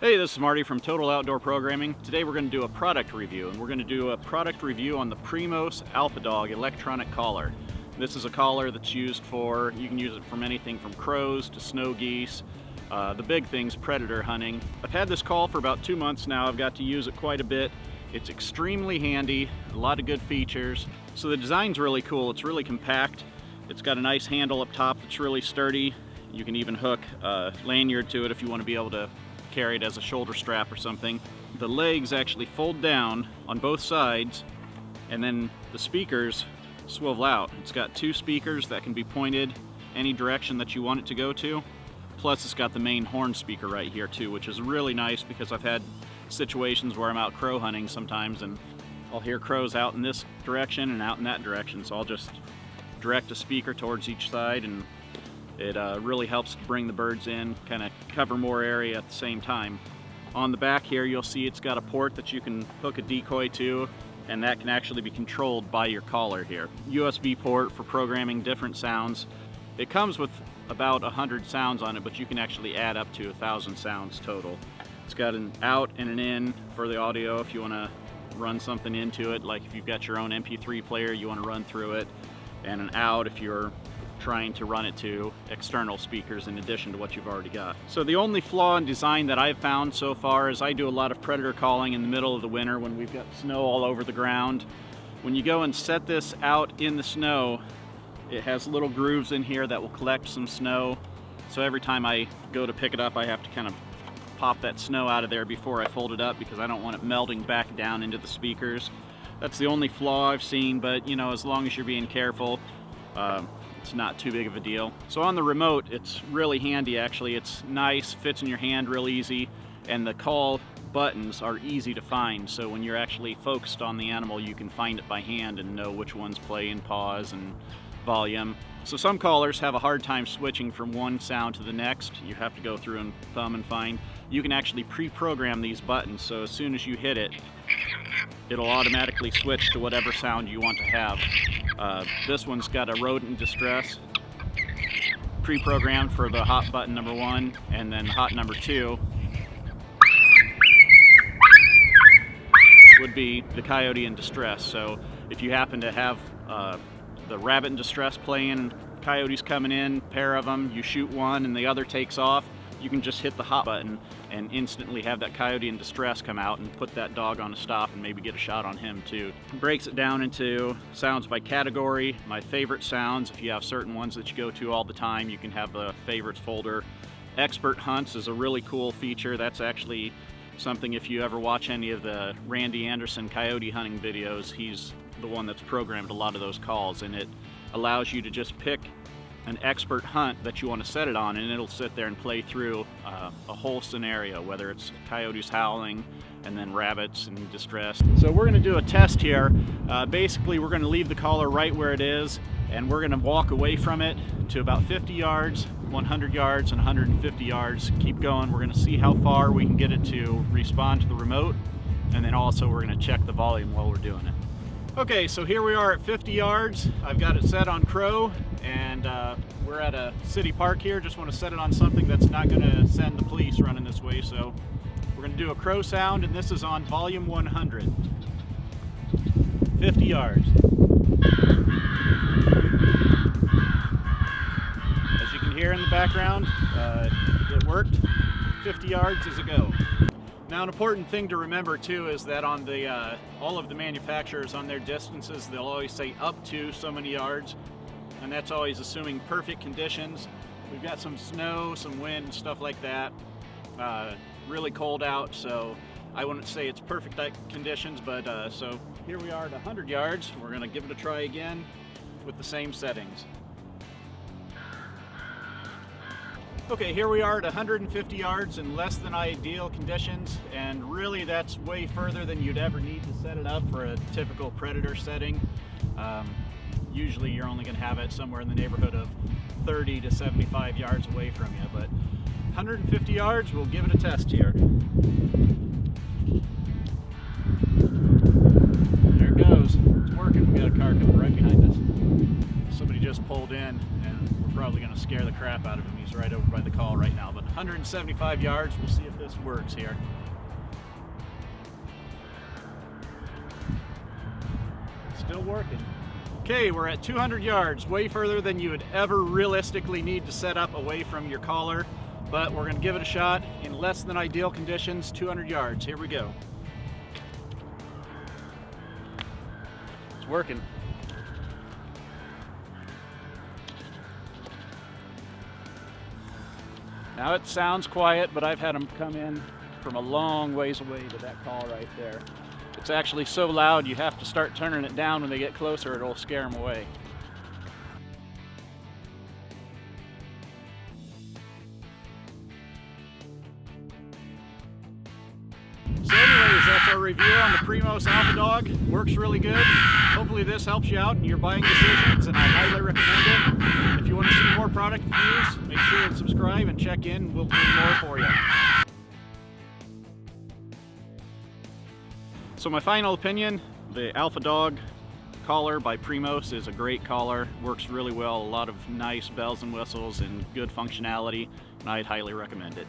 Hey, this is Marty from Total Outdoor Programming. Today we're going to do a product review, and we're going to do a product review on the Primos Alpha Dog electronic collar. This is a collar that's used for, you can use it from anything from crows to snow geese, the big things, predator hunting. I've had this call for about 2 months now. I've got to use it quite a bit. It's extremely handy, a lot of good features. So the design's really cool. It's really compact. It's got a nice handle up top that's really sturdy. You can even hook a lanyard to it if you want to be able to carry it as a shoulder strap or something. The legs actually fold down on both sides, and then the speakers swivel out. It's got 2 speakers that can be pointed any direction that you want it to go to. Plus it's got the main horn speaker right here too, which is really nice because I've had situations where I'm out crow hunting sometimes and I'll hear crows out in this direction and out in that direction. So I'll just direct a speaker towards each side, and it really helps to bring the birds in, kind of cover more area at the same time. On the back here, you'll see it's got a port that you can hook a decoy to, and that can actually be controlled by your collar here. USB port for programming different sounds. It comes with about 100 sounds on it, but you can actually add up to 1,000 sounds total. It's got an out and an in for the audio if you want to run something into it, like if you've got your own MP3 player, you want to run through it, and an out if you're trying to run it to external speakers in addition to what you've already got. So the only flaw in design that I've found so far is I do a lot of predator calling in the middle of the winter when we've got snow all over the ground. When you go and set this out in the snow, it has little grooves in here that will collect some snow. So every time I go to pick it up, I have to kind of pop that snow out of there before I fold it up because I don't want it melting back down into the speakers. That's the only flaw I've seen, but you know, as long as you're being careful, it's not too big of a deal. So on the remote, it's really handy actually. It's nice, fits in your hand real easy, and the call buttons are easy to find. So when you're actually focused on the animal, you can find it by hand and know which ones play and pause and volume. So some callers have a hard time switching from one sound to the next. You have to go through and thumb and find. You can actually pre-program these buttons, so as soon as you hit it, it'll automatically switch to whatever sound you want to have. This one's got a rodent distress pre-programmed for the hot button number 1, and then hot number 2 would be the coyote in distress. So if you happen to have the rabbit in distress playing, coyotes coming in, pair of them, you shoot one and the other takes off, you can just hit the hot button and instantly have that coyote in distress come out and put that dog on a stop and maybe get a shot on him too. It breaks it down into sounds by category, my favorite sounds. If you have certain ones that you go to all the time, you can have the favorites folder. Expert hunts is a really cool feature. That's actually something, if you ever watch any of the Randy Anderson coyote hunting videos, he's the one that's programmed a lot of those calls, and it allows you to just pick an expert hunt that you want to set it on, and it'll sit there and play through a whole scenario, whether it's coyotes howling and then rabbits in distress. So we're going to do a test here. Basically we're going to leave the collar right where it is, and we're going to walk away from it to about 50 yards, 100 yards, and 150 yards. Keep going. We're going to see how far we can get it to respond to the remote, and then also we're going to check the volume while we're doing it. Okay, so here we are at 50 yards. I've got it set on crow, and we're at a city park here. Just want to set it on something that's not going to send the police running this way. So we're going to do a crow sound, and this is on volume 100. 50 yards. As you can hear in the background, it worked. 50 yards is a go. Now, an important thing to remember too is that on the all of the manufacturers, on their distances, they'll always say up to so many yards, and that's always assuming perfect conditions. We've got some snow, some wind, and stuff like that. Really cold out, so I wouldn't say it's perfect conditions, but so here we are at 100 yards. We're going to give it a try again with the same settings. Okay, here we are at 150 yards in less than ideal conditions, and really that's way further than you'd ever need to set it up for a typical predator setting. Usually you're only going to have it somewhere in the neighborhood of 30 to 75 yards away from you, but 150 yards, we'll give it a test here. There it goes. It's working. We got a car coming right behind us. Somebody just pulled in and probably going to scare the crap out of him. He's right over by the call right now, but 175 yards. We'll see if this works here. Still working. Okay, we're at 200 yards, way further than you would ever realistically need to set up away from your collar, but we're going to give it a shot in less than ideal conditions. 200 yards. Here we go. It's working. Now it sounds quiet, but I've had them come in from a long ways away to that call right there. It's actually so loud you have to start turning it down when they get closer, it'll scare them away. So anyways, that's our review on the Primos Alpha Dog. Works really good. Hopefully this helps you out in your buying decisions, and I highly recommend it. If you want to see more product reviews, make sure and subscribe and check in. We'll do more for you. So my final opinion, the Alpha Dog collar by Primos is a great collar. Works really well, a lot of nice bells and whistles and good functionality, and I'd highly recommend it.